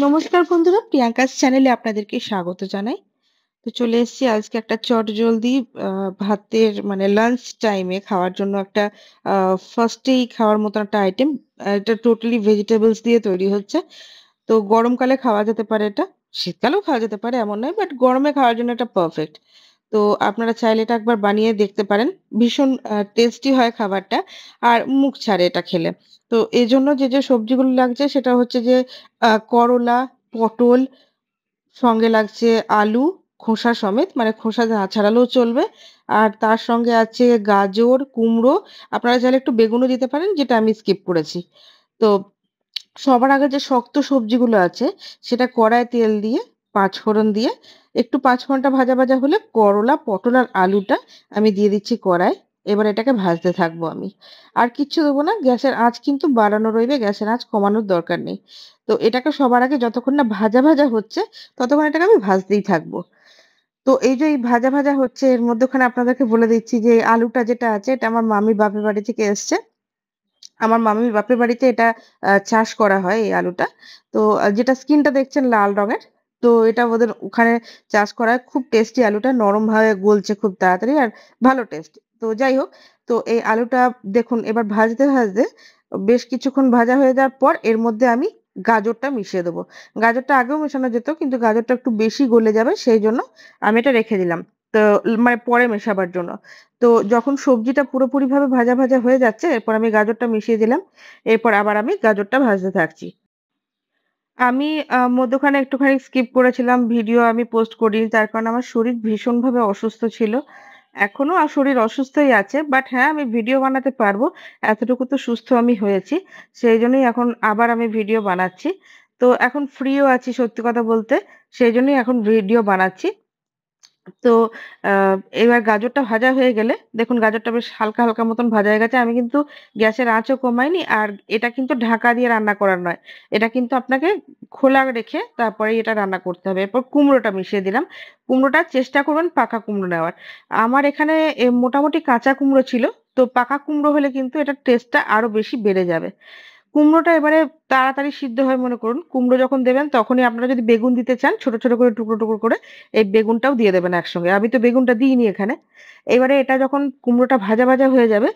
নমস্কার বন্ধুরা, প্রিয়াঙ্কাস চ্যানেলে আপনাদেরকে স্বাগত জানাই। তো চলে এসেছি আজকে একটা চটজলদি ভাতের মানে লাঞ্চ টাইমে খাওয়ার জন্য একটা ফার্স্টেই খাওয়ার মতো একটা আইটেম। এটা টোটালি ভেজিটেবলস দিয়ে তৈরি হচ্ছে। তো গরমকালে খাওয়া যেতে পারে এটা। শীতকালেও খাওয়া যেতে পারে এমন নয়, বাট গরমে খাওয়ার জন্য এটা পারফেক্ট। তো আপনারা চাইলে এটা একবার বানিয়ে দেখতে পারেন। ভীষণ টেস্টি হয় খাবারটা আর মুখ ছাড়ে এটা খেলে। তো এজন্য যে সবজিগুলো লাগছে সেটা হচ্ছে যে করলা, পটল, সঙ্গে লাগছে আলু খোসা সমেত, মানে খোসা না ছাড়ালেও চলবে। আর তার সঙ্গে আছে গাজর, কুমড়ো। আপনারা চাইলে একটু বেগুনও দিতে পারেন, যেটা আমি স্কিপ করেছি। তো সবার আগে যে শক্ত সবজিগুলো আছে সেটা কড়ায় তেল দিয়ে পাঁচফোড়ন দিয়ে একটু 5 ঘন্টা ভাজা ভাজা হলে করলা, পটল আর আলুটা আমি দিয়ে দিচ্ছি কড়ায়। এবার এটাকে ভাজতে থাকবো আমি। আর কিচ্ছু দেবো না, গ্যাসের আঁচ কিন্তু বাড়ানো রইবে, গ্যাসের আঁচ কমানোর দরকার নেই। তো এটাকে সবার আগে যতক্ষণ না ভাজা ভাজা হচ্ছে ততক্ষণ এটাকে আমি ভাজতেই থাকবো। তো এই যে এই ভাজা ভাজা হচ্ছে এর মধ্যখানে আপনাদেরকে বলে দিচ্ছি যে আলুটা যেটা আছে এটা আমার মামির বাপের বাড়ি থেকে এসছে। আমার মামির বাপের বাড়িতে এটা চাষ করা হয় এই আলুটা। তো যেটা স্কিনটা দেখছেন লাল রঙের, তো এটা ওদের ওখানে চাষ করা হয়। খুব টেস্টি আলুটা, নরমভাবে গলছে খুব তাড়াতাড়ি আর ভালো টেস্ট। তো যাই হোক, তো এই আলুটা দেখুন এবার ভাজতে, ভাজতে বেশ কিছুক্ষণ ভাজা হয়ে যাওয়ার পর এর মধ্যে আমি গাজরটা মিশিয়ে দেবো। গাজরটা আগেও মেশানো যেত কিন্তু গাজরটা একটু বেশি গলে যাবে সেইজন্য আমি এটা রেখে দিলাম। তো মানে পরে মেশাবার জন্য। তো যখন সবজিটা পুরোপুরিভাবে ভাজা ভাজা হয়ে যাচ্ছে এরপর আমি গাজরটা মিশিয়ে দিলাম। এরপর আবার আমি গাজরটা ভাজতে থাকছি। আমি মধ্যখানে একটুখানি স্কিপ করেছিলাম, ভিডিও আমি পোস্ট করিনি, তার কারণ আমার শরীর ভীষণভাবে অসুস্থ ছিল। এখনো শরীর অসুস্থই আছে, বাট হ্যাঁ আমি ভিডিও বানাতে পারবো, এতটুকু তো সুস্থ আমি হয়েছি। সেই জন্যই এখন আবার আমি ভিডিও বানাচ্ছি। তো এখন ফ্রিও আছি সত্যি কথা বলতে, সেই জন্যই এখন ভিডিও বানাচ্ছি। তো আ এবার গাজরটা ভাজা হয়ে গেলে দেখুন গাজরটা বেশ হালকা, হালকা মতন ভাজা হয়ে গেছে। আমি কিন্তু গ্যাসের আঁচও কমাইনি। আর এটা কিন্তু ঢাকা দিয়ে রান্না করার নয়। এটা কিন্তু আপনাকে খোলা রেখে তারপরেই এটা রান্না করতে হবে। এরপর কুমড়োটা মিশিয়ে দিলাম। কুমড়োটা চেষ্টা করবেন পাকা কুমড়ো নেওয়ার। আমার এখানে মোটামুটি কাঁচা কুমড়ো ছিল। তো পাকা কুমড়ো হলে কিন্তু এটার টেস্টটা আরো বেশি বেড়ে যাবে। কুমড়োটা এবারে তাড়াতাড়ি সিদ্ধ হয় মনে করুন। কুমড়ো যখন দেবেন তখনই আপনারা যদি বেগুন দিতে চান ছোট, ছোট করে টুকরো, টুকরো করে এই বেগুনটাও দিয়ে দেবেন একসঙ্গে। আমি তো বেগুনটা দিইনি এখানে। এবারে এটা যখন কুমড়োটা ভাজা, ভাজা হয়ে যাবে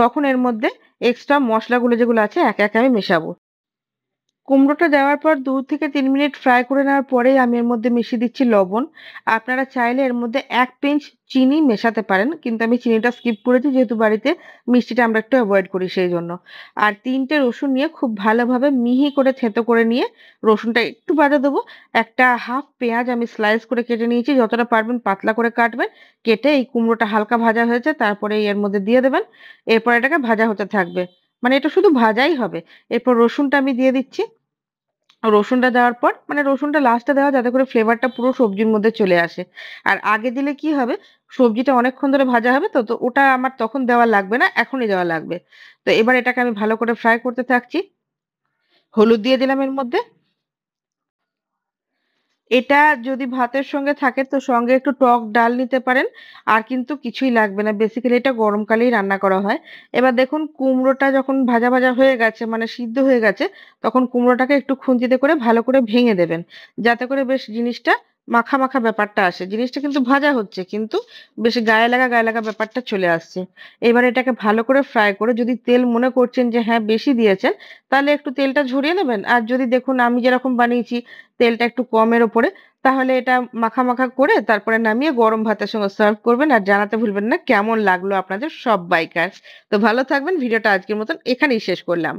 তখন এর মধ্যে এক্সট্রা মসলাগুলো যেগুলো আছে একে, একে আমি মেশাবো। কুমড়োটা দেওয়ার পর ২ থেকে ৩ মিনিট ফ্রাই করে নেওয়ার পরেই আমি এর মধ্যে মিশিয়ে দিচ্ছি লবণ। আপনারা চাইলে এর মধ্যে ১ পিঞ্চ চিনি মেশাতে পারেন। কিন্তু আমি চিনিটা স্কিপ করেছি যেহেতু বাড়িতে মিষ্টিটা আমরা একটু এভয়েড করি সেইজন্য। আর ৩ টে রসুন নিয়ে খুব ভালোভাবে মিহি করে থেঁতো করে নিয়ে রসুনটা একটু বাদে দেবো। একটা হাফ পেঁয়াজ আমি স্লাইস করে কেটে নিয়েছি। যতটা পারবেন পাতলা করে কাটবেন। কেটে এই কুমড়োটা হালকা ভাজা হয়েছে তারপরেই এর মধ্যে দিয়ে দেবেন। এরপর এটাকে ভাজা হতে থাকবে। মানে এটা শুধু ভাজাই হবে। এরপর রসুনটা আমি দিয়ে দিচ্ছি। রসুনটা দেওয়ার পর মানে রসুনটা লাস্টে দেওয়া যাতে করে ফ্লেভারটা পুরো সবজির মধ্যে চলে আসে। আর আগে দিলে কি হবে, সবজিটা অনেকক্ষণ ধরে ভাজা হবে, তো ওটা আমার তখন দেওয়া লাগবে না, এখনই দেওয়া লাগবে। তো এবার এটাকে আমি ভালো করে ফ্রাই করতে থাকছি। হলুদ দিয়ে দিলাম এর মধ্যে। এটা যদি ভাতের সঙ্গে থাকে তো সঙ্গে একটু টক ডাল নিতে পারেন। আর কিন্তু কিছুই লাগবে না। বেসিক্যালি এটা গরমকালেই রান্না করা হয়। এবার দেখুন কুমড়োটা যখন ভাজা, ভাজা হয়ে গেছে মানে সিদ্ধ হয়ে গেছে, তখন কুমড়োটাকে একটু খুন্তিতে করে ভালো করে ভেঙে দেবেন। যাতে করে বেশ জিনিসটা মাখা, মাখা ব্যাপারটা আসে। জিনিসটা কিন্তু ভাজা হচ্ছে কিন্তু বেশ গায়ে লাগা ব্যাপারটা চলে আসছে। এবার এটাকে ভালো করে ফ্রাই করে যদি তেল মনে করছেন যে হ্যাঁ বেশি দিয়েছেন, তাহলে একটু তেলটা ঝরিয়ে নেবেন। আর যদি দেখুন আমি যেরকম বানিয়েছি তেলটা একটু কমের ওপরে, তাহলে এটা মাখা, মাখা করে তারপরে নামিয়ে গরম ভাতের সঙ্গে সার্ভ করবেন। আর জানাতে ভুলবেন না কেমন লাগলো আপনাদের সব্বাইকার। তো ভালো থাকবেন। ভিডিওটা আজকের মতন এখানেই শেষ করলাম।